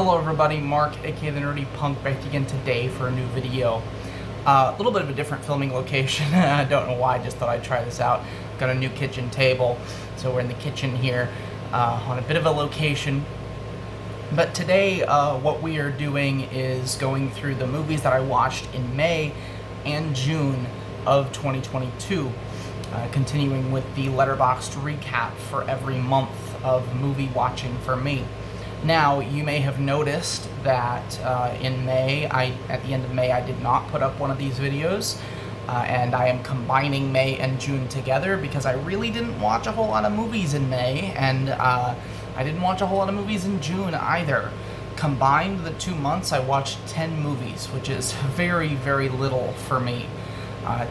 Hello everybody, Mark, aka The Nerdy Punk, back again today for a new video. A little bit of a different filming location. I don't know why, I just thought I'd try this out. Got a new kitchen table, so we're in the kitchen here on a bit of a location. But today what we are doing is going through the movies that I watched in May and June of 2022. Continuing with the Letterboxd recap for every month of movie watching for me. Now, you may have noticed that in May, at the end of May, I did not put up one of these videos, and I am combining May and June together because I really didn't watch a whole lot of movies in May, and I didn't watch a whole lot of movies in June either. Combined, the 2 months, I watched 10 movies, which is very, very little for me.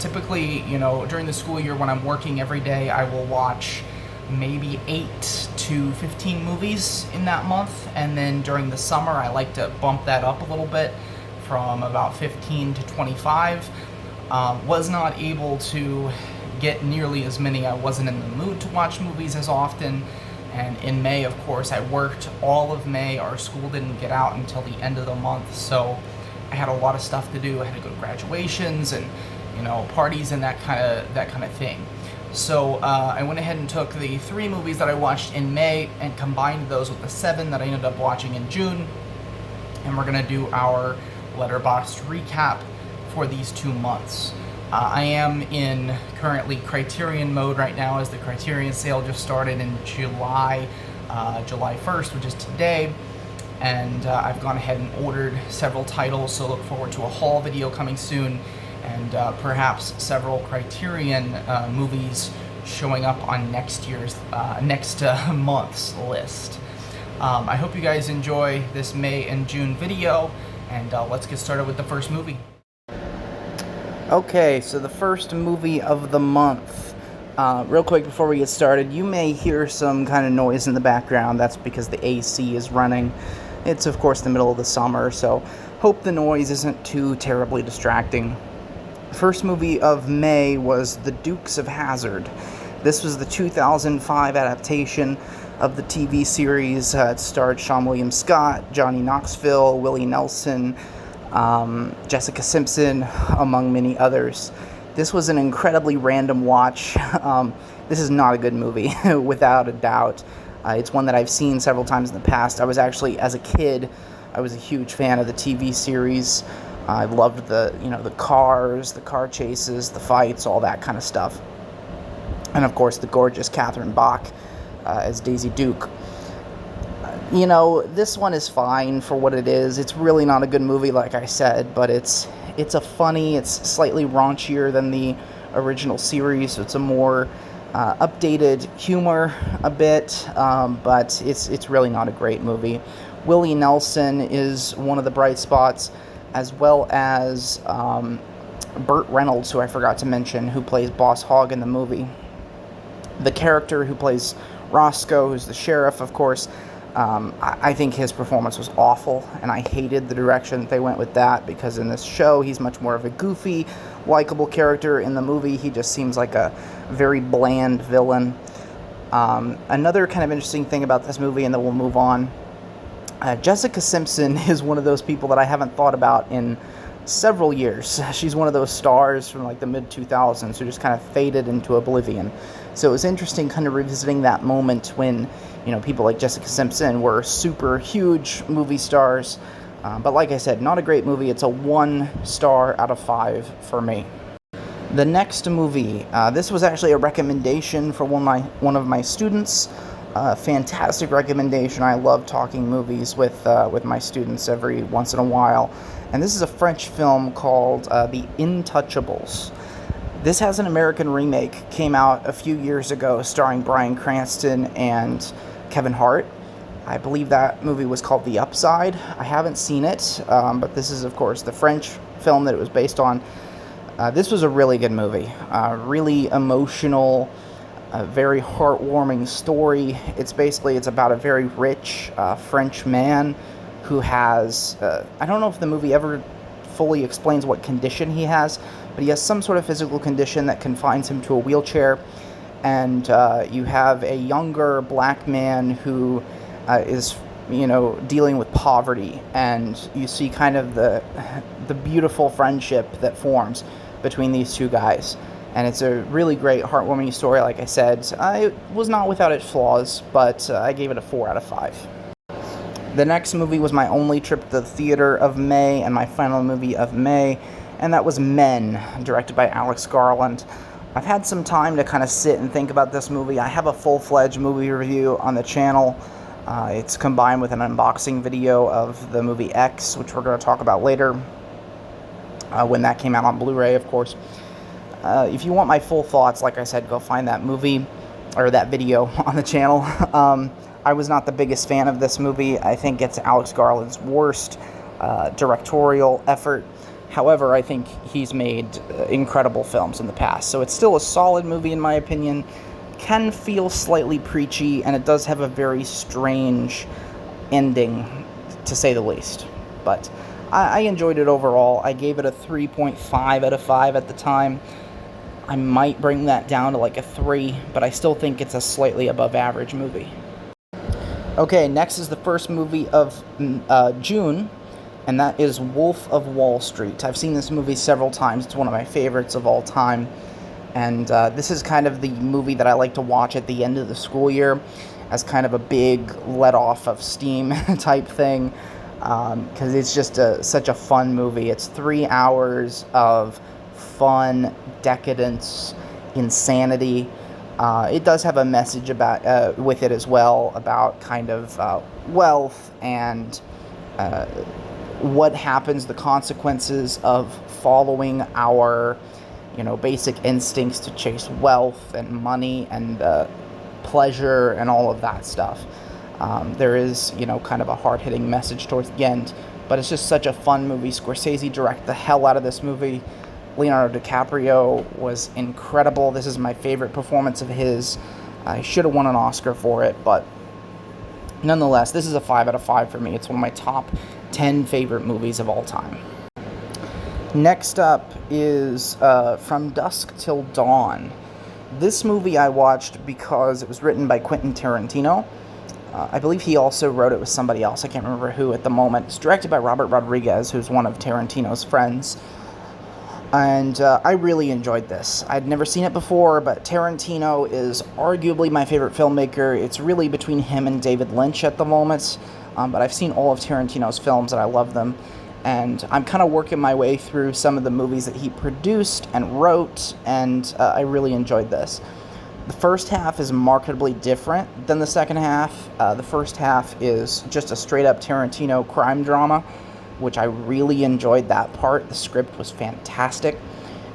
Typically, during the school year when I'm working every day, I will watch maybe 8 to 15 movies in that month, and then during the summer I like to bump that up a little bit from about 15 to 25. Was not able to get nearly as many. I wasn't in the mood to watch movies as often, and in May, of course, I worked all of May. Our school didn't get out until the end of the month, so I had a lot of stuff to do. I had to go to graduations and parties and that kind of thing. So I went ahead and took the 3 movies that I watched in May and combined those with the 7 that I ended up watching in June, and we're gonna do our Letterboxd recap for these 2 months. I am in currently Criterion mode right now, as the Criterion sale just started in July 1st, which is today. And I've gone ahead and ordered several titles, so look forward to a haul video coming soon, and perhaps several Criterion movies showing up on next month's list. I hope you guys enjoy this May and June video, and let's get started with the first movie. Okay, so the first movie of the month. Real quick before we get started, you may hear some kind of noise in the background. That's because the AC is running. It's, of course, the middle of the summer, so hope the noise isn't too terribly distracting. The first movie of May was The Dukes of Hazzard. This was the 2005 adaptation of the TV series. It starred Seann William Scott, Johnny Knoxville, Willie Nelson, Jessica Simpson, among many others. This was an incredibly random watch. This is not a good movie, without a doubt. It's one that I've seen several times in the past. I was actually, as a kid, I was a huge fan of the TV series. I loved the cars, the car chases, the fights, all that kind of stuff. And of course, the gorgeous Catherine Bach as Daisy Duke. This one is fine for what it is. It's really not a good movie, like I said, but it's slightly raunchier than the original series, so it's a more updated humor a bit, but it's really not a great movie. Willie Nelson is one of the bright spots, as well as Burt Reynolds, who I forgot to mention, who plays Boss Hogg in the movie. The character who plays Roscoe, who's the sheriff, of course, I think his performance was awful, and I hated the direction that they went with that, because in this show, he's much more of a goofy, likable character. In the movie, he just seems like a very bland villain. Another kind of interesting thing about this movie, and then we'll move on, Jessica Simpson is one of those people that I haven't thought about in several years. She's one of those stars from like the mid-2000s who just kind of faded into oblivion. So it was interesting kind of revisiting that moment when, people like Jessica Simpson were super huge movie stars. But like I said, not a great movie. It's a 1 star out of 5 for me. The next movie, this was actually a recommendation for one of my students. Fantastic recommendation. I love talking movies with my students every once in a while. And this is a French film called The Intouchables. This has an American remake, came out a few years ago, starring Bryan Cranston and Kevin Hart. I believe that movie was called The Upside. I haven't seen it, but this is, of course, the French film that it was based on. This was a really good movie, really emotional, a very heartwarming story. It's about a very rich French man who has, I don't know if the movie ever fully explains what condition he has, but he has some sort of physical condition that confines him to a wheelchair. And you have a younger black man who is dealing with poverty, and you see kind of the beautiful friendship that forms between these two guys. And it's a really great, heartwarming story. Like I said, I was not without its flaws, but I gave it a 4 out of 5. The next movie was my only trip to the theater of May, and my final movie of May, and that was Men, directed by Alex Garland. I've had some time to kind of sit and think about this movie. I have a full-fledged movie review on the channel. It's combined with an unboxing video of the movie X, which we're going to talk about later, when that came out on Blu-ray, of course. If you want my full thoughts, like I said, go find that movie, or that video on the channel. I was not the biggest fan of this movie. I think it's Alex Garland's worst directorial effort. However, I think he's made incredible films in the past. So it's still a solid movie, in my opinion. Can feel slightly preachy, and it does have a very strange ending, to say the least. But I enjoyed it overall. I gave it a 3.5 out of 5 at the time. I might bring that down to like a 3, but I still think it's a slightly above average movie. Okay, next is the first movie of June, and that is Wolf of Wall Street. I've seen this movie several times. It's one of my favorites of all time. And this is kind of the movie that I like to watch at the end of the school year as kind of a big let-off of steam type thing, because it's just such a fun movie. It's 3 hours of fun, decadence, insanity. It does have a message about with it as well, about kind of wealth and what happens, the consequences of following our basic instincts to chase wealth and money and pleasure and all of that stuff. There is, kind of a hard-hitting message towards the end, but it's just such a fun movie. Scorsese directed the hell out of this movie. Leonardo DiCaprio was incredible. This is my favorite performance of his. I should have won an Oscar for it, but nonetheless, this is a 5 out of 5 for me. It's one of my top 10 favorite movies of all time. Next up is From Dusk Till Dawn. This movie I watched because it was written by Quentin Tarantino. I believe he also wrote it with somebody else. I can't remember who at the moment. It's directed by Robert Rodriguez, who's one of Tarantino's friends. And I really enjoyed this. I'd never seen it before, but Tarantino is arguably my favorite filmmaker. It's really between him and David Lynch at the moment. But I've seen all of Tarantino's films, and I love them. And I'm kind of working my way through some of the movies that he produced and wrote, and I really enjoyed this. The first half is markedly different than the second half. The first half is just a straight-up Tarantino crime drama, which I really enjoyed that part. The script was fantastic.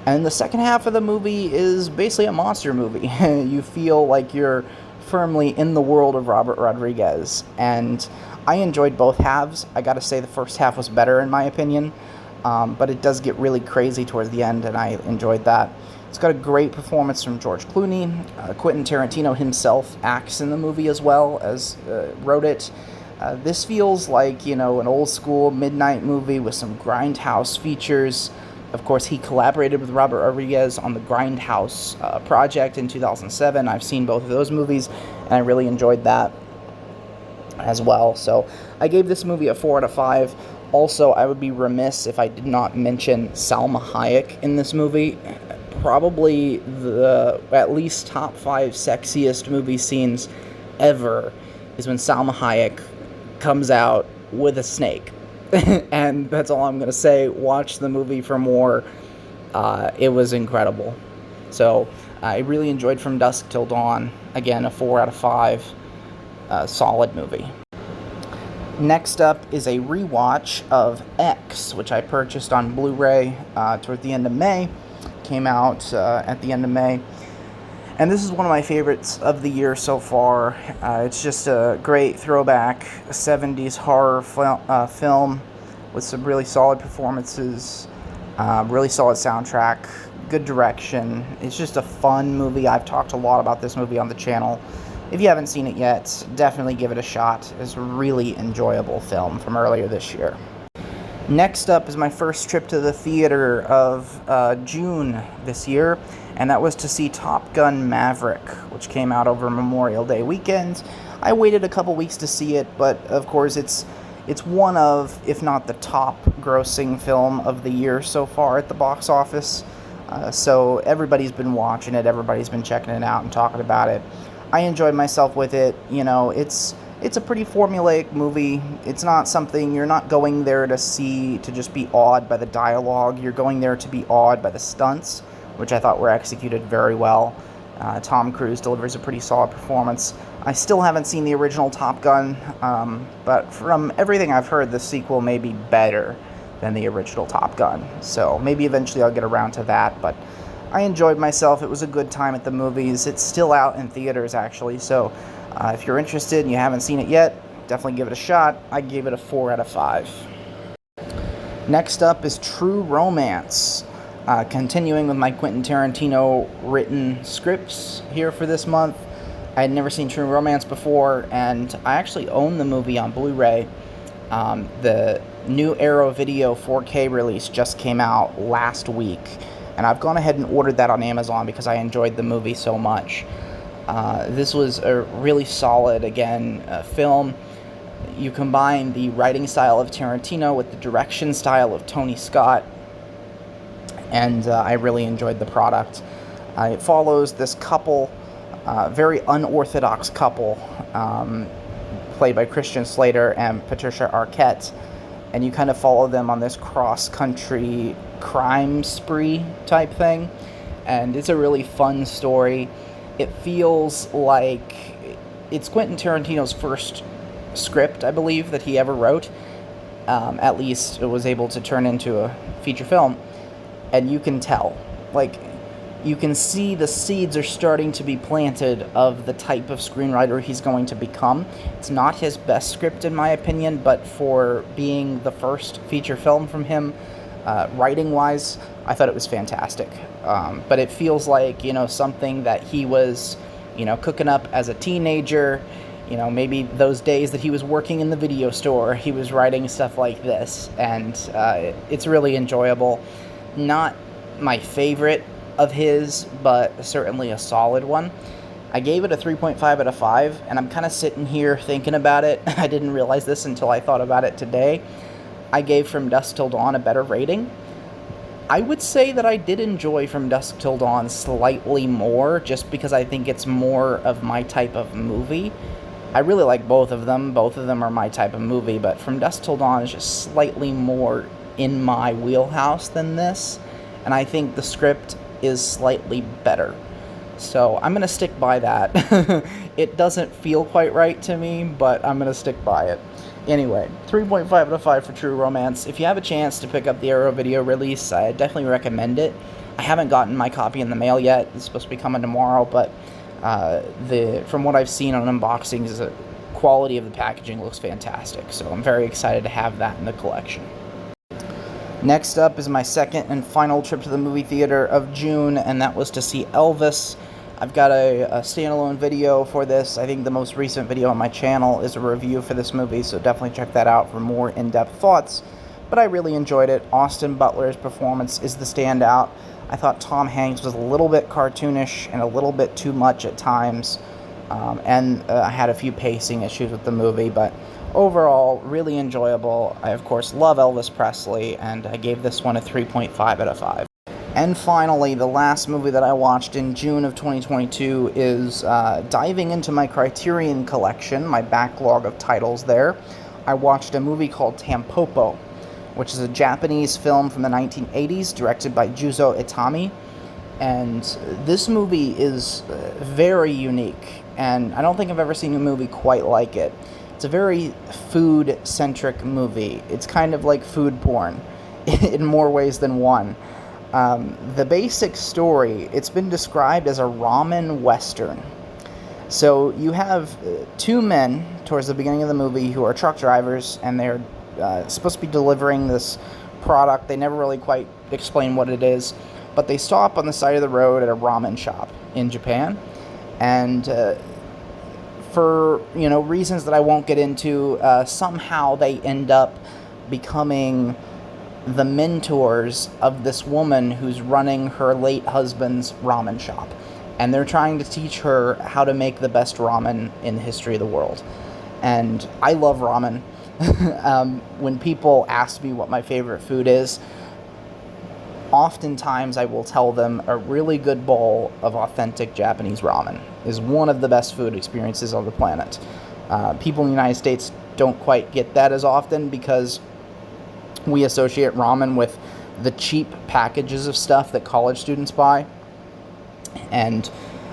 And the second half of the movie is basically a monster movie. You feel like you're firmly in the world of Robert Rodriguez, and I enjoyed both halves. I gotta say the first half was better in my opinion, but it does get really crazy towards the end, and I enjoyed that. It's got a great performance from George Clooney. Quentin Tarantino himself acts in the movie as well as wrote it. This feels like, an old school midnight movie with some grindhouse features. Of course, he collaborated with Robert Rodriguez on the Grindhouse project in 2007. I've seen both of those movies, and I really enjoyed that as well. So I gave this movie a 4 out of 5. Also, I would be remiss if I did not mention Salma Hayek in this movie. Probably the at least top 5 sexiest movie scenes ever is when Salma Hayek comes out with a snake. And that's all I'm going to say. Watch the movie for more. It was incredible. So I really enjoyed From Dusk Till Dawn. Again, a 4 out of 5. Solid movie. Next up is a rewatch of X, which I purchased on Blu-ray toward the end of May. Came out at the end of May. And this is one of my favorites of the year so far. It's just a great throwback 70s horror film with some really solid performances, really solid soundtrack, good direction. It's just a fun movie. I've talked a lot about this movie on the channel. If you haven't seen it yet, definitely give it a shot. It's a really enjoyable film from earlier this year. Next up is my first trip to the theater of June this year, and that was to see Top Gun Maverick, which came out over Memorial Day weekend. I waited a couple weeks to see it, but of course it's one of, if not the top grossing film of the year so far at the box office. So everybody's been watching it, everybody's been checking it out and talking about it. I enjoyed myself with it. You know, it's a pretty formulaic movie. It's not something, you're not going there to see to just be awed by the dialogue. You're going there to be awed by the stunts, which I thought were executed very well. Tom Cruise delivers a pretty solid performance. I still haven't seen the original Top Gun, but from everything I've heard, the sequel may be better than the original Top Gun. So maybe eventually I'll get around to that, but I enjoyed myself. It was a good time at the movies. It's still out in theaters, actually, so if you're interested and you haven't seen it yet, definitely give it a shot. I gave it a 4 out of 5. Next up is True Romance. Continuing with my Quentin Tarantino written scripts here for this month. I had never seen True Romance before, and I actually own the movie on Blu-ray. The new Arrow Video 4K release just came out last week, and I've gone ahead and ordered that on Amazon because I enjoyed the movie so much. This was a really solid, again, film. You combine the writing style of Tarantino with the direction style of Tony Scott, and I really enjoyed the product. It follows this couple, very unorthodox couple, played by Christian Slater and Patricia Arquette, and you kind of follow them on this cross-country crime spree type thing, and it's a really fun story. It feels like it's Quentin Tarantino's first script, I believe, that he ever wrote. At least it was able to turn into a feature film. And you can tell, like, you can see the seeds are starting to be planted of the type of screenwriter he's going to become. It's not his best script, in my opinion, but for being the first feature film from him, writing-wise, I thought it was fantastic. But it feels like, you know, something that he was, you know, cooking up as a teenager. You know, maybe those days that he was working in the video store, he was writing stuff like this, and it's really enjoyable. Not my favorite of his, but certainly a solid one. I gave it a 3.5 out of 5, and I'm kind of sitting here thinking about it. I didn't realize this until I thought about it today. I gave From Dusk Till Dawn a better rating. I would say that I did enjoy From Dusk Till Dawn slightly more, just because I think it's more of my type of movie. I really like both of them. Both of them are my type of movie, but From Dusk Till Dawn is just slightly more in my wheelhouse than this, and I think the script is slightly better. So I'm going to stick by that. It doesn't feel quite right to me, but I'm going to stick by it. Anyway, 3.5 out of 5 for True Romance. If you have a chance to pick up the Arrow Video release, I definitely recommend it. I haven't gotten my copy in the mail yet. It's supposed to be coming tomorrow, but from what I've seen on unboxings, the quality of the packaging looks fantastic. So I'm very excited to have that in the collection. Next up is my second and final trip to the movie theater of June, and that was to see Elvis. I've got a standalone video for this. I think the most recent video on my channel is a review for this movie, so definitely check that out for more in-depth thoughts. But I really enjoyed it. Austin Butler's performance is the standout. I thought Tom Hanks was a little bit cartoonish and a little bit too much at times, and I had a few pacing issues with the movie, but overall, really enjoyable. I, of course, love Elvis Presley, and I gave this one a 3.5 out of 5. And finally, the last movie that I watched in June of 2022 is diving into my Criterion collection, my backlog of titles there. I watched a movie called Tampopo, which is a Japanese film from the 1980s, directed by Juzo Itami. And this movie is very unique, and I don't think I've ever seen a movie quite like it. It's a very food-centric movie. It's kind of like food porn in more ways than one. The basic story, it's been described as a ramen western. So you have two men towards the beginning of the movie who are truck drivers, and they're supposed to be delivering this product. They never really quite explain what it is, but they stop on the side of the road at a ramen shop in Japan, and for reasons that I won't get into, somehow they end up becoming the mentors of this woman who's running her late husband's ramen shop. and they're trying to teach her how to make the best ramen in the history of the world. And I love ramen. When people ask me what my favorite food is, oftentimes I will tell them a really good bowl of authentic Japanese ramen is one of the best food experiences on the planet. People in the United States don't quite get that as often because we associate ramen with the cheap packages of stuff that college students buy. And,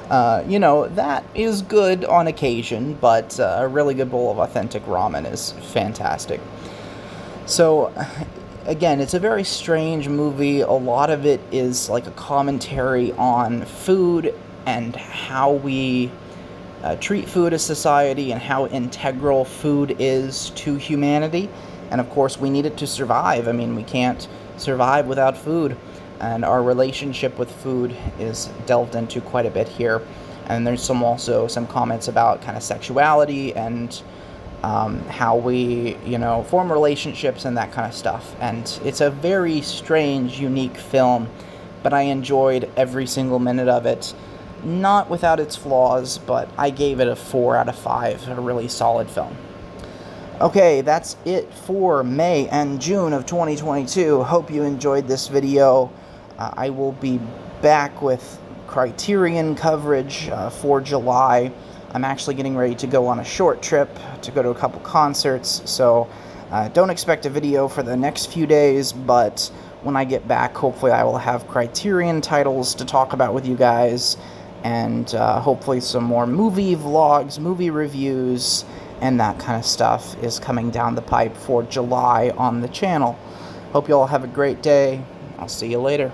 that is good on occasion, but a really good bowl of authentic ramen is fantastic. So, again, it's a very strange movie. A lot of it is like a commentary on food and how we treat food as society and how integral food is to humanity. And of course, we need it to survive. I mean, we can't survive without food. And our relationship with food is delved into quite a bit here. And there's also some comments about kind of sexuality and how we, form relationships and that kind of stuff. And it's a very strange, unique film, but I enjoyed every single minute of it. Not without its flaws, but I gave it a 4 out of 5, a really solid film. Okay, that's it for May and June of 2022. Hope you enjoyed this video. I will be back with Criterion coverage for July. I'm actually getting ready to go on a short trip to go to a couple concerts, so don't expect a video for the next few days, but when I get back, hopefully I will have Criterion titles to talk about with you guys, and hopefully some more movie vlogs, movie reviews, and that kind of stuff is coming down the pipe for July on the channel. Hope you all have a great day. I'll see you later.